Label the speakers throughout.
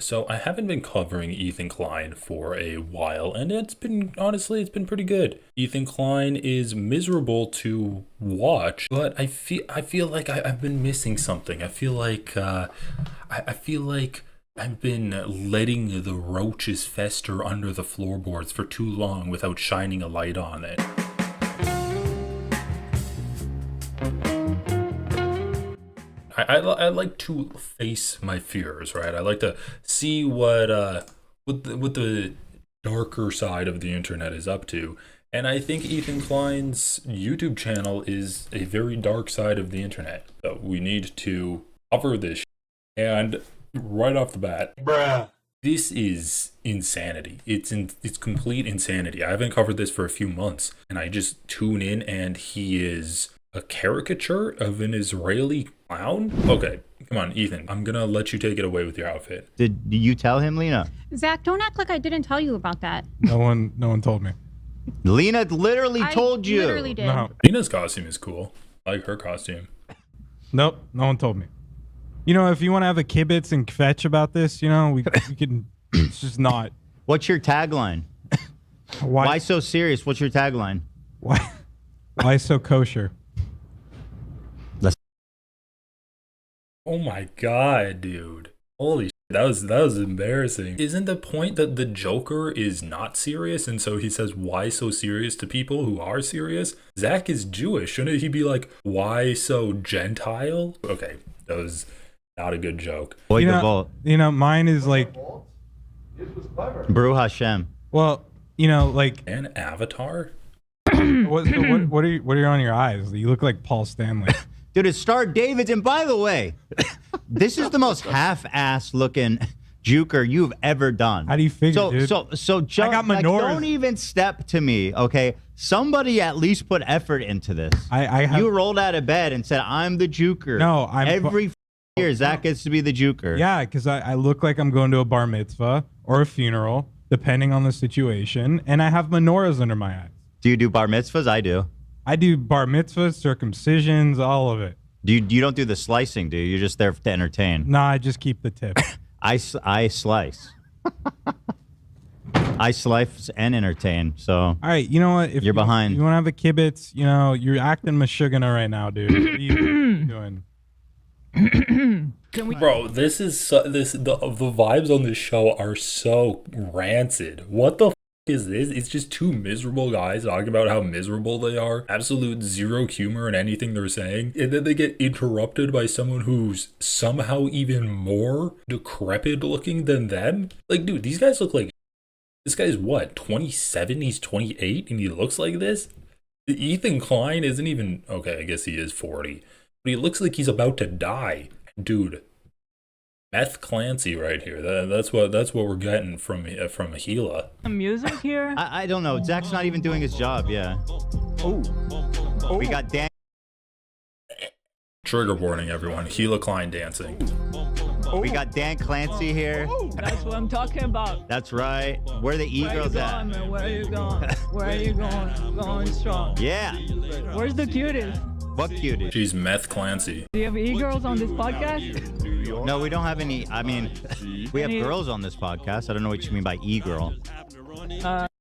Speaker 1: So I haven't been covering Ethan Klein for a while, and it's been honestly, it's been pretty good. Ethan Klein is miserable to watch, but I feel like I've been missing something. I feel like I've been letting the roaches fester under the floorboards for too long without shining a light on it. I like to face my fears, right? I like to see what the darker side of the internet is up to. And I think Ethan Klein's YouTube channel is a very dark side of the internet. So we need to cover this. And right off the bat, this is insanity. It's complete insanity. I haven't covered this for a few months, and I just tune in and he is a caricature of an Israeli clown? Okay, come on, Ethan. I'm gonna let you take it away with your outfit.
Speaker 2: Did you tell him, Lena?
Speaker 3: Zach, don't act like I didn't tell you about that.
Speaker 4: No one told me.
Speaker 2: Lena literally told you.
Speaker 3: I literally did.
Speaker 4: No.
Speaker 1: Lena's costume is cool. I like her costume.
Speaker 4: Nope, no one told me. You know, if you want to have a kibitz and fetch about this, you know, we can. It's just not.
Speaker 2: What's your tagline? Why so serious? What's your tagline?
Speaker 4: Why so kosher?
Speaker 1: Oh my god, dude. Holy shit, that was embarrassing. Isn't the point that the Joker is not serious, and so he says why so serious to people who are serious? Zach is Jewish. Shouldn't he be like, why so Gentile? Okay, that was not a good joke.
Speaker 2: Boy,
Speaker 4: You know, mine is like,
Speaker 2: Baruch Hashem.
Speaker 4: well, you know, like,
Speaker 1: An avatar?
Speaker 4: what are on your eyes? You look like Paul Stanley.
Speaker 2: Dude, it's Star Davids. And by the way, this is the most half-ass looking juker you've ever done.
Speaker 4: How do you figure, dude?
Speaker 2: So John,
Speaker 4: I got
Speaker 2: like,
Speaker 4: menorahs.
Speaker 2: don't even step to me, okay? Somebody at least put effort into this. You rolled out of bed and said, I'm the juker.
Speaker 4: No, I'm
Speaker 2: every year Zach gets to be the juker.
Speaker 4: Yeah, because I look like I'm going to a bar mitzvah or a funeral, depending on the situation, and I have menorahs under my eyes.
Speaker 2: Do you do bar mitzvahs? I do.
Speaker 4: I do bar mitzvahs, circumcisions, all of it.
Speaker 2: You don't do the slicing, do you? You're just there to entertain.
Speaker 4: Nah, I just keep the tip.
Speaker 2: I slice. I slice and entertain. So
Speaker 4: All right, you know what? If
Speaker 2: You're behind.
Speaker 4: You want to have a kibitz, you know, you're acting Meshuggah right now, dude. What are you doing?
Speaker 1: Bro, this is the vibes on this show are so rancid. What the is this? It's just two miserable guys talking about how miserable they are. Absolute zero humor in anything they're saying. And then they get interrupted by someone who's somehow even more decrepit looking than them. Like, dude, these guys look like... This guy's what, 27? He's 28 and he looks like this? Ethan Klein isn't even... Okay, I guess he is 40. But he looks like he's about to die. Dude, Meth Clancy right here. That's what we're getting from Gila.
Speaker 5: Music here?
Speaker 2: I don't know. Zach's not even doing his job. Yeah. Oh. We got Dan.
Speaker 1: Trigger warning, everyone. Gila Klein dancing.
Speaker 2: We got Dan Clancy here.
Speaker 5: That's what I'm talking about.
Speaker 2: That's right. Where are the
Speaker 5: Where are you
Speaker 2: e-girls
Speaker 5: going,
Speaker 2: at?
Speaker 5: man? Where are you going? Where are you going? Going strong.
Speaker 2: Yeah.
Speaker 5: Where's the cutest?
Speaker 2: What cutie?
Speaker 1: She's Meth Clancy.
Speaker 5: Do you have e-girls on this podcast?
Speaker 2: No, we don't have any. I mean, we have girls on this podcast. I don't know what you mean by e-girl.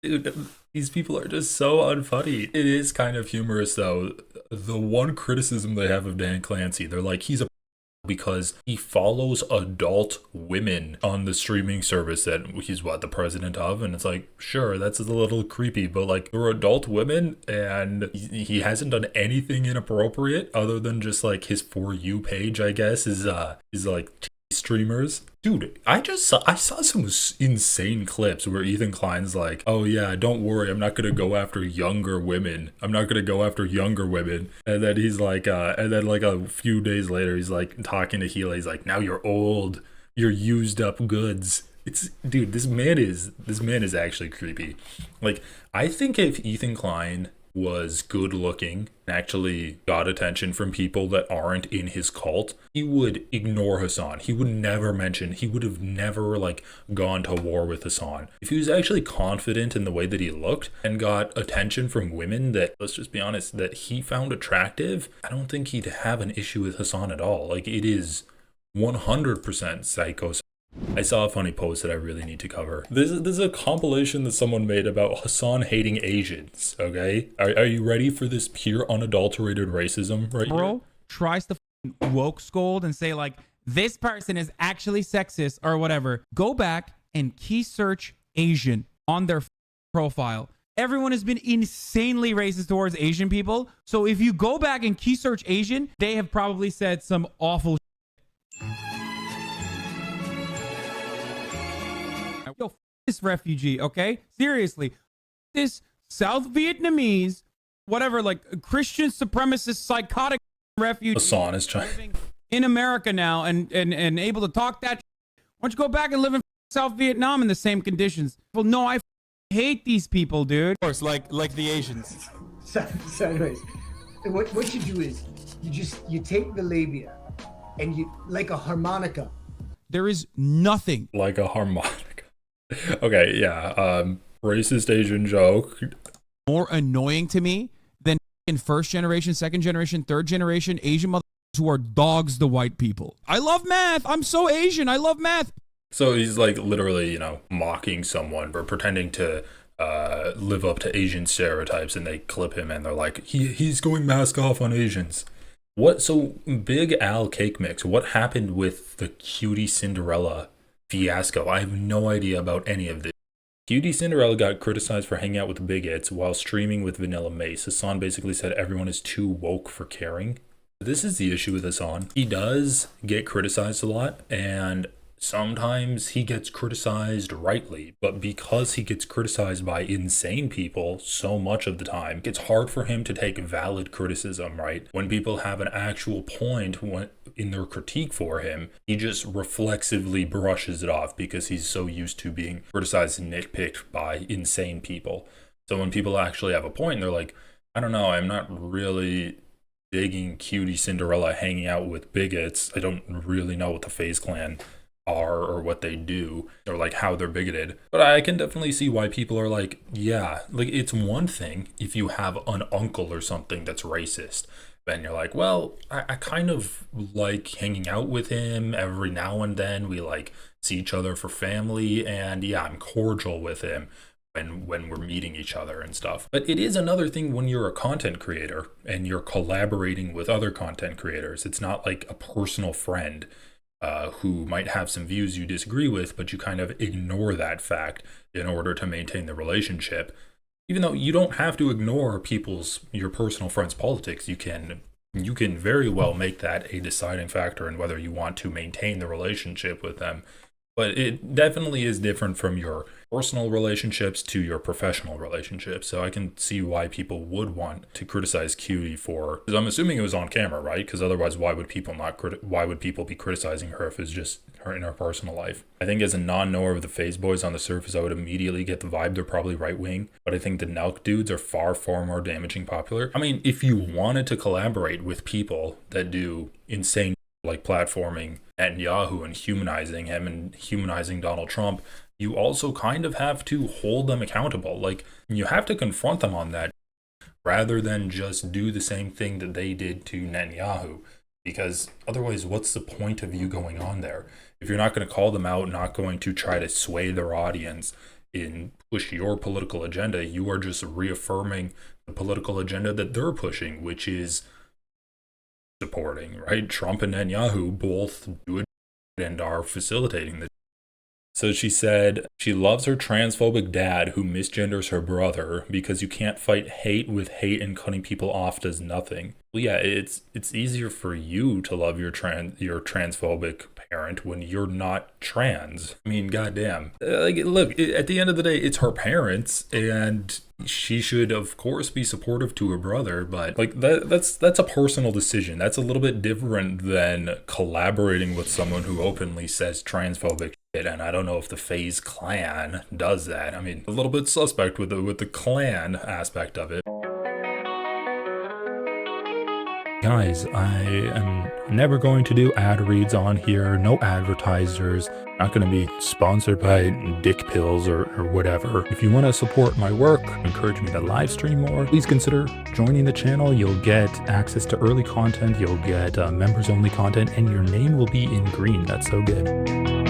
Speaker 1: Dude, these people are just so unfunny. It is kind of humorous, though. The one criticism they have of Dan Clancy, they're like, he's a because he follows adult women on the streaming service that he's the president of, and it's like, sure, that's a little creepy, but like, they're adult women and he hasn't done anything inappropriate other than just like his For You page, I guess, is like streamers. Dude, I saw some insane clips where Ethan Klein's like, oh yeah, don't worry, I'm not gonna go after younger women. And then he's like, and then like a few days later, he's like talking to Gila. He's like, now you're old, you're used up goods. It's, dude, this man is actually creepy. Like, I think if Ethan Klein was good looking and actually got attention from people that aren't in his cult, he would ignore Hasan. He would have never like gone to war with Hasan. If he was actually confident in the way that he looked and got attention from women that, let's just be honest, that he found attractive, I don't think he'd have an issue with Hasan at all. Like, it is 100% psycho. I saw a funny post that I really need to cover. This is a compilation that someone made about Hasan hating Asians, okay? Are you ready for this pure unadulterated racism right here?
Speaker 6: Tries to woke scold and say like, this person is actually sexist or whatever. Go back and key search Asian on their profile. Everyone has been insanely racist towards Asian people. So if you go back and key search Asian, they have probably said some awful Yo, this refugee, okay? Seriously. This South Vietnamese, whatever, like Christian supremacist psychotic refugee
Speaker 1: Hasan is trying
Speaker 6: in America now and able to talk that. Why don't you go back and live in South Vietnam in the same conditions? Well, no, I hate these people, dude. Of course, like the Asians.
Speaker 7: So anyways, what you do is you take the labia and you like a harmonica.
Speaker 6: There is nothing
Speaker 1: like a harmonica. Okay, yeah. Racist Asian joke.
Speaker 6: More annoying to me than in first generation, second generation, third generation Asian motherfuckers who are dogs to white people. I love math. I'm so Asian. I love math.
Speaker 1: So he's like literally, mocking someone or pretending to live up to Asian stereotypes, and they clip him and they're like, he's going mask off on Asians. What? So Big Al Cake Mix, what happened with the Cutie Cinderella fiasco? I have no idea about any of this. Cutie Cinderella got criticized for hanging out with bigots while streaming with Vanilla Mace. Hasan basically said everyone is too woke for caring. This is the issue with Hasan. He does get criticized a lot, and sometimes he gets criticized rightly, but because he gets criticized by insane people so much of the time, it's hard for him to take valid criticism, right? When people have an actual point in their critique for him, he just reflexively brushes it off because he's so used to being criticized and nitpicked by insane people. So when people actually have a point, they're like, I don't know, I'm not really digging Cutie Cinderella hanging out with bigots. I don't really know what the Faze Clan are or what they do or like how they're bigoted, but I can definitely see why people are like, yeah, like it's one thing if you have an uncle or something that's racist, then you're like, well, I kind of like hanging out with him every now and then, we like see each other for family, and yeah, I'm cordial with him when we're meeting each other and stuff. But it is another thing when you're a content creator and you're collaborating with other content creators. It's not like a personal friend who might have some views you disagree with, but you kind of ignore that fact in order to maintain the relationship. Even though you don't have to ignore your personal friends' politics, you can very well make that a deciding factor in whether you want to maintain the relationship with them. But it definitely is different from your personal relationships to your professional relationships. So I can see why people would want to criticize Cutie for, because I'm assuming it was on camera, right? Because otherwise, why would people be criticizing her if it's just her in her personal life? I think as a non-knower of the Faze Boys on the surface, I would immediately get the vibe they're probably right-wing. But I think the Nelk dudes are far, far more damaging popular. I mean, if you wanted to collaborate with people that do insane like platforming Netanyahu and humanizing him and humanizing Donald Trump, you also kind of have to hold them accountable. Like, you have to confront them on that rather than just do the same thing that they did to Netanyahu. Because otherwise, what's the point of you going on there? If you're not going to call them out, not going to try to sway their audience and push your political agenda, you are just reaffirming the political agenda that they're pushing, which is supporting, right? Trump and Netanyahu both do it and are facilitating the. So she said she loves her transphobic dad who misgenders her brother because you can't fight hate with hate, and cutting people off does nothing. Well, yeah, it's easier for you to love your transphobic parent when you're not trans. I mean, goddamn. Like, look, at the end of the day, it's her parents, and she should, of course, be supportive to her brother. But like that's a personal decision. That's a little bit different than collaborating with someone who openly says transphobic shit. And I don't know if the Faze Clan does that. I mean, a little bit suspect with the clan aspect of it. Guys, I am never going to do ad reads on here, no advertisers, not going to be sponsored by dick pills or whatever. If you want to support my work, encourage me to live stream more, please consider joining the channel. You'll get access to early content, you'll get members only content, and your name will be in green. That's so good.